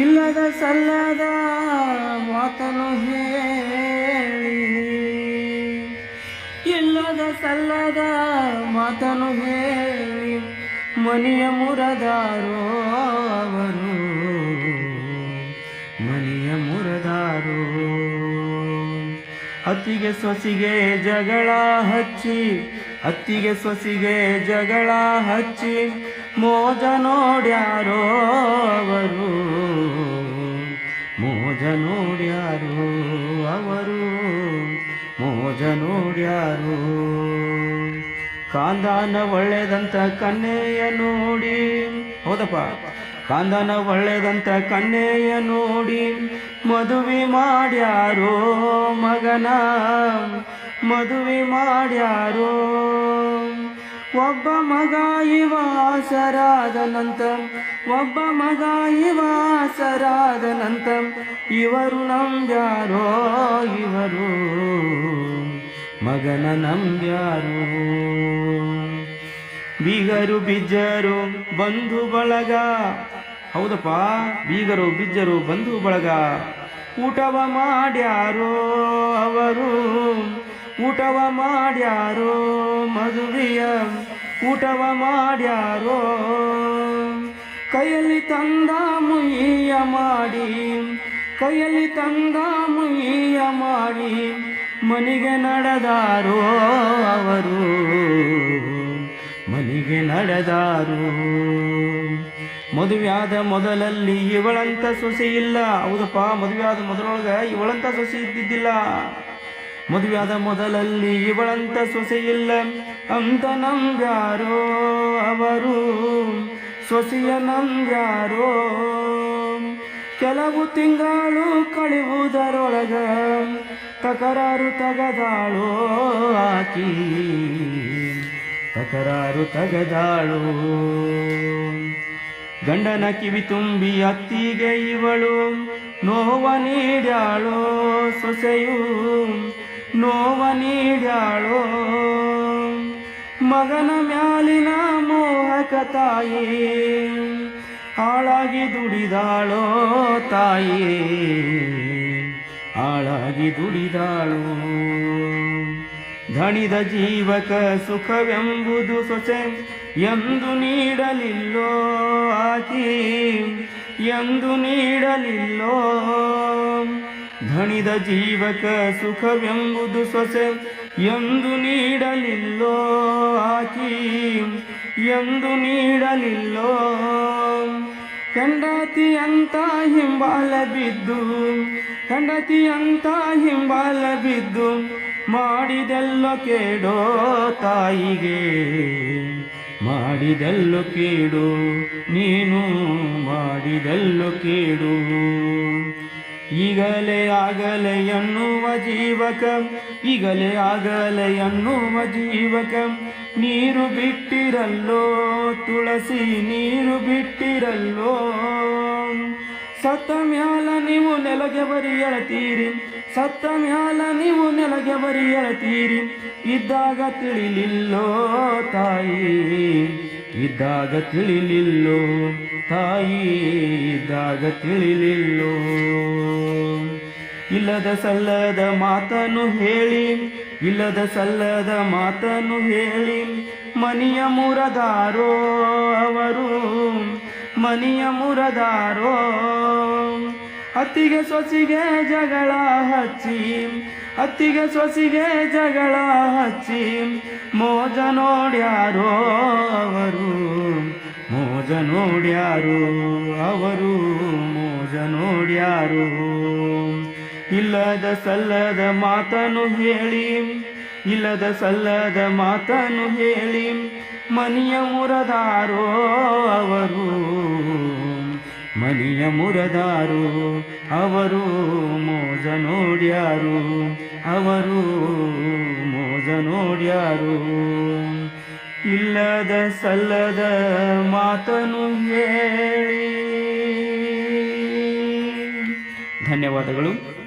ಇಲ್ಲದ ಸಲ್ಲದ ಮಾತನು ಹೇಳಿ, ಇಲ್ಲದ ಸಲ್ಲದ ಮಾತನು ಹೇಳಿ ಮನೆಯ ಮುರದಾರೋ ಅವರು, ಮನೆಯ ಮುರದಾರೋ. ಅತ್ತಿಗೆ ಸೊಸಿಗೆ ಜಗಳ ಹಚ್ಚಿ, ಅತ್ತಿಗೆ ಸೊಸಿಗೆ ಜಗಳ ಹಚ್ಚಿ ಮೋಜ ನೋಡ್ಯಾರೋ ಅವರು, ಮೋಜ ನೋಡ್ಯಾರೋ ಅವರು, ಮೋಜ ನೋಡ್ಯಾರೋ. ಕಾಂದಾನ ಒಳ್ಳೆದಂತ ಕನ್ನೆಯ ನೋಡಿ, ಹೌದಪ್ಪ, ಕಾಂದಾನ ಒಳ್ಳೆದಂತ ಕನ್ನೆಯ ನೋಡಿ ಮದುವೆ ಮಾಡ್ಯಾರೋ ಮಗನ, ಮದುವೆ ಮಾಡ್ಯಾರೋ. ಒಬ್ಬ ಮಗ ಇವಾಸರಾದನಂತ, ಒಬ್ಬ ಮಗ ಇವಾಸರಾದನಂತ ಇವರು ನಂಬ್ಯಾರೋ, ಇವರು ಮಗನ ನಂಬ್ಯಾರೋ. ಬೀಗರು ಬಿಜ್ಜರು ಬಂಧು ಬಳಗ, ಹೌದಪ್ಪ, ಬೀಗರು ಬಿಜ್ಜರು ಬಂಧು ಬಳಗ ಊಟವ ಮಾಡ್ಯಾರೋ ಅವರು, ಊಟವ ಮಾಡ್ಯಾರೋ. ಮದುವೆಯ ಊಟವ ಮಾಡ್ಯಾರೋ. ಕೈಯಲ್ಲಿ ತಂದ ಮುಯ್ಯ ಮಾಡಿ, ಕೈಯಲ್ಲಿ ತಂದ ಮುಯ್ಯ ಮಾಡಿ ಮನೆಗೆ ನಡೆದಾರೋ ಅವರು, ಮನೆಗೆ ನಡೆದಾರೋ. ಮದುವೆಯಾದ ಮೊದಲಲ್ಲಿ ಇವಳಂತ ಸೊಸೆ ಇಲ್ಲ, ಹೌದಪ್ಪ, ಮದುವೆಯಾದ ಮೊದಲೊಳಗೆ ಇವಳಂತ ಸೊಸೆ ಇದ್ದಿದ್ದಿಲ್ಲ. ಮದುವೆಯಾದ ಮೊದಲಲ್ಲಿ ಇವಳಂತ ಸೊಸೆ ಇಲ್ಲ ಅಂತ ನಂಬ್ಯಾರೋ ಅವರು, ಸೊಸೆಯ ನಂಬ್ಯಾರೋ. ಕೆಲವು ತಿಂಗಳು ಕಳೆಯುವುದರೊಳಗ ತಕರಾರು ತಗದಾಳೋ ಆಕಿ, ತಕರಾರು ತಗದಾಳೋ. ಗಂಡನ ಕಿವಿ ತುಂಬಿ ಅತ್ತಿಗೆ ಇವಳು ನೋವ ನೀಡ್ಯಾಳೋ, ಸೊಸೆಯು ನೋವ ನೀಡ್ಯಾಳೋ. ಮಗನ ಮ್ಯಾಲಿನ ಮೋಹಕ ತಾಯಿ ಹಾಳಾಗಿ ದುಡಿದಾಳೋ ತಾಯಿ, ಹಾಳಾಗಿ ದುಡಿದಾಳೋ. ಧಣಿದ ಜೀವಕ ಸುಖವೆಂಬುದು ಸೊಸೆ ಎಂದು ನೀಡಲಿಲ್ಲೋ ಆಕಿ, ಎಂದು ನೀಡಲಿಲ್ಲೋ. ಧಣಿದ ಜೀವಕ ಸುಖವೆಂಬುದು ಸೊಸೆ ಎಂದು ನೀಡಲಿಲ್ಲೋ ಆಕಿ, ಎಂದು ನೀಡಲಿಲ್ಲೋ. ಹೆಂಡತಿ ಅಂತ ಹಿಂಬಾಲ ಬಿದ್ದು, ಹೆಂಡತಿ ಅಂತ ಹಿಂಬಾಲ ಬಿದ್ದು ಮಾಡಿದೆಲ್ಲೋ ಕೇಡೋ ತಾಯಿಗೆ, ಮಾಡಿದೆಲ್ಲೋ ಕೇಡು ನೀನು, ಮಾಡಿದೆಲ್ಲೋ ಕೇಡು. ಈಗಲೇ ಆಗಲೇ ಎನ್ನುವ ಜೀವಕ, ಈಗಲೇ ಆಗಲೇ ಎನ್ನುವ ಜೀವಕ ನೀರು ಬಿಟ್ಟಿರಲ್ಲೋ ತುಳಸಿ, ನೀರು ಬಿಟ್ಟಿರಲ್ಲೋ. ಸತ್ತ ಮ್ಯಾಲ ನೀವು ನೆಲಗೆ ಬರಿ ಎಳತೀರಿ, ಸತ್ತ ಮ್ಯಾಲ ನೀವು ನೆಲಗೆ ಬರಿ ಎಳತೀರಿ. ಇದ್ದಾಗ ತಿಳಿಲಿಲ್ಲೋ ತಾಯಿ, ಇದ್ದಾಗ ತಿಳಿಲಿಲ್ಲೋ ತಾಯಿ, ಇದ್ದಾಗ ತಿಳಿಲಿಲ್ಲೋ. ಇಲ್ಲದ ಸಲ್ಲದ ಮಾತನ್ನು ಹೇಳಿ, ಇಲ್ಲದ ಸಲ್ಲದ ಮಾತನ್ನು ಹೇಳಿ ಮನೆಯ ಮುರದಾರೋ ಅವರು, ಮನೆಯ ಮುರದಾರೋ. ಅತ್ತಿಗೆ ಸೊಸಿಗೆ ಜಗಳ ಹಚ್ಚಿ, ಅತ್ತಿಗೆ ಸೊಸಿಗೆ ಜಗಳ ಹಚ್ಚಿ ಮೋಜ ನೋಡ್ಯಾರೋ ಅವರು, ಮೋಜ ನೋಡ್ಯಾರೋ ಅವರು, ಮೋಜ ನೋಡ್ಯಾರೋ. ಇಲ್ಲದ ಸಲ್ಲದ ಮಾತನ್ನು ಹೇಳಿ, ಇಲ್ಲದ ಸಲ್ಲದ ಮಾತನ್ನು ಹೇಳಿ ಮನಿಯ ಮುರದಾರೋ ಅವರು, ಮನಿಯ ಮುರದಾರು ಅವರು, ಮೋಜ ನೋಡ್ಯಾರು ಅವರು, ಮೋಜ ನೋಡ್ಯಾರು. ಇಲ್ಲದ ಸಲ್ಲದ ಮಾತನ್ನು ಹೇಳಿ. ಧನ್ಯವಾದಗಳು.